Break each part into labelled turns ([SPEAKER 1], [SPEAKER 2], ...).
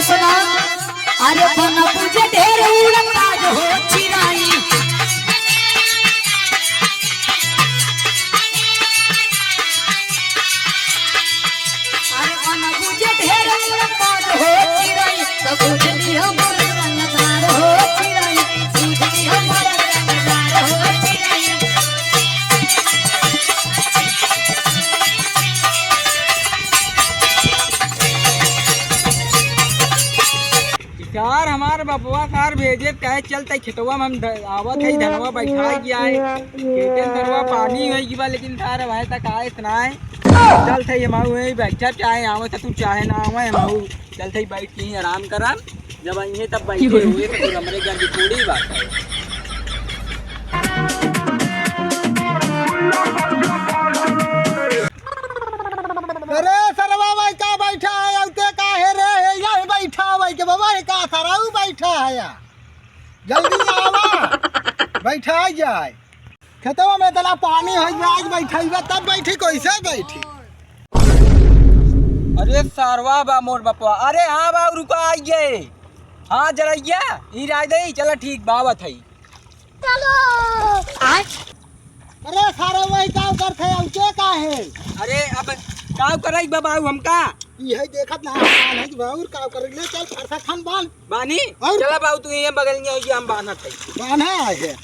[SPEAKER 1] सुना अरे बन पूजे ढेर उड़ता जो हो चिराई अरे बन पूजे ढेर उड़ता जो हो चिराई तो पूजनी हम रंगदार हो चिराई पूजनी हम रंगदार हो चिराई
[SPEAKER 2] यार हमार बपुआ कार भेजे कहे चलते खेतवा में हम आवत है धनवा बैठा गया है खेते धनवा पानी हो गई लेकिन थार भाई तक आए इतना है चलते हम बैठा चाहे आवत तू चाहे ना आवे हम चलते बैठ के आराम करा जब आइए तब बैठे हुए तो हमारे घर की थोड़ी बात है।
[SPEAKER 3] अरे सरवा भाई का बैठा है औते का है रे यही बैठा भाई के बाबा का सराऊ बैठा है या जल्दी आवा बैठा जाए खेतवा में तला पानी है आज बैठाइबा तब बैठी कैसे बैठी।
[SPEAKER 2] अरे सारवा बा मोर बपुआ अरे हाँ बा रुका आइए हाँ जरा ही राय दे चलो ठीक बावत है
[SPEAKER 1] चलो
[SPEAKER 3] अरे सारा भाई का करथे औते का है
[SPEAKER 2] अरे अब काव कराई बाबू हमका
[SPEAKER 3] यही देखत ना हाल है बाउर का कर ले चल फरसा खान बान
[SPEAKER 2] बानी
[SPEAKER 3] और?
[SPEAKER 2] चला बाबू तू ये बगल में होइए हम बानत है
[SPEAKER 3] बाना है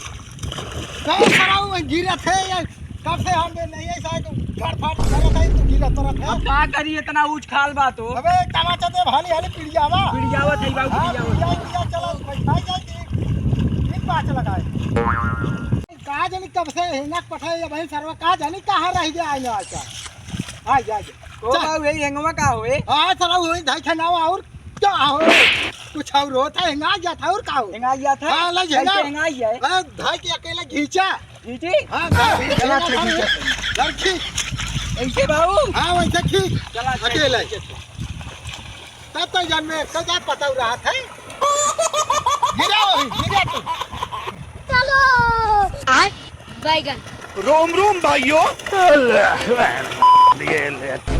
[SPEAKER 3] कहाँ सराऊ में गिरा थे यार कब से हम नहीं ऐसा घर फाट करत है तो गिरा तरत है।
[SPEAKER 2] अब का करी इतना ऊंच खाल बा तो
[SPEAKER 3] अबे टमाटर दे भाली हाली पिड़ियावा
[SPEAKER 2] पिड़ियावत है बाबू पिड़ियावत
[SPEAKER 3] चलो बैठा जाए ठीक बात लगाए कहा जानी कब से हिंगक पठाए या भाई सरवा कहा जानी कहाँ रह गया आइए आ जा
[SPEAKER 2] ओ बाबू यही हेंगवा का होए
[SPEAKER 3] हाँ सराऊ हुई धाई खनावा और क्या हो कुछ और होता है हिंगा जाता और का हो
[SPEAKER 2] हेंगा गया था
[SPEAKER 3] हाँ लग हेंगा
[SPEAKER 2] हेंगा ही है
[SPEAKER 3] धाई के अकेला घींचा
[SPEAKER 2] जी
[SPEAKER 3] हाँ
[SPEAKER 2] चला
[SPEAKER 3] लड़की
[SPEAKER 2] ऐसे बाबू
[SPEAKER 3] हाँ वैसे खींच
[SPEAKER 2] चला
[SPEAKER 3] अकेले तब तो जान में क्या पता रहा था गिरा तू
[SPEAKER 1] चलो बैगन
[SPEAKER 4] रोम रोम भाइयों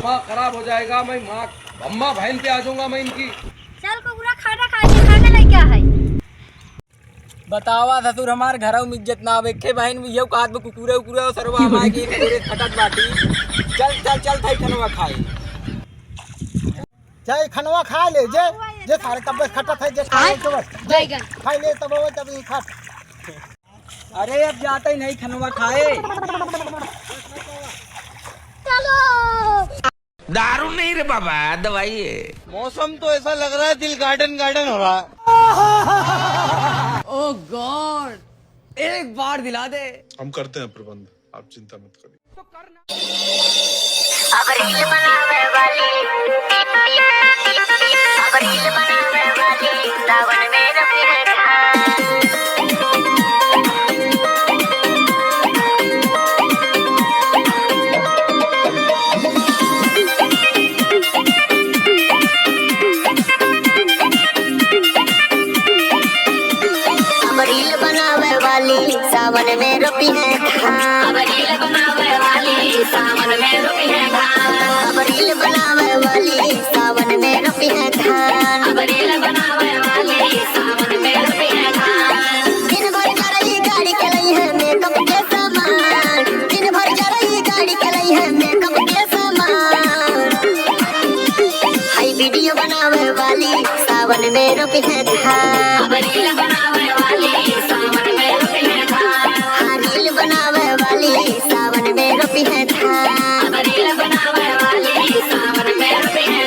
[SPEAKER 5] माँ खराब हो जाएगा मैं माँ अम्मा बहन पे आ जाऊंगा मैं इनकी।
[SPEAKER 1] चल को पूरा खाना खाने नहीं क्या है
[SPEAKER 2] बतावा ससुर हमार घर में इज्जत ना आवे के बहन ये कात में कुकुरे उकुरे सरवा हमार के पूरे खटत बाटी चल थाई खनवा खाए
[SPEAKER 3] चाहे खनवा खा ले जे सारे कब्बे खटत है जे खाए तो बस
[SPEAKER 1] बैगन
[SPEAKER 3] खाई ले तब वो तब ही खा
[SPEAKER 2] अरे अब जाते ही नहीं खनवा खाए
[SPEAKER 1] चलो
[SPEAKER 4] दारू नहीं रे बाबा दवाई है।
[SPEAKER 5] मौसम तो ऐसा लग रहा है दिल गार्डन गार्डन हो रहा है।
[SPEAKER 2] ओ गॉड एक बार दिला दे
[SPEAKER 6] हम करते हैं प्रबंध आप चिंता मत करिए।
[SPEAKER 7] अब रील बनावे वाली अब रील बनावे वाली सावन में रखी है सावन में रोपी है अब रील बनावे वाली सावन में रोपी है अब रील बनावे वाली सावन में रोपी है अब रील बनावे वाली सावन में रोपी है दिन भर चढ़ी गाड़ी चलाई है मेकअप के सामान दिन भर चढ़ी गाड़ी चलाई है मेकअप के सामान हाई वीडियो बनावे वाली सावन में रोपी है अब रील बनावे वाली सावन में रोपी है बनावे वाली सावन में रोपी है अब रील बनावे वाली सावन में रोपी है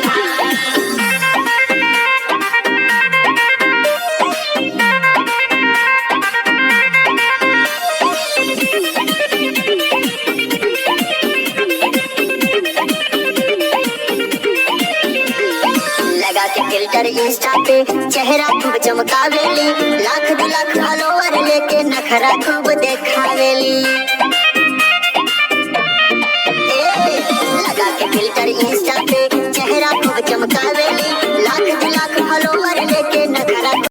[SPEAKER 7] लगा के फिल्टर इंस्टा पे चेहरा खूब चमकावेली लाख 2 लाख फॉलोवर लेके नखरा खूब देखावेली लगा के फिल्टर इंस्टा पे चेहरा खूब चमकावेली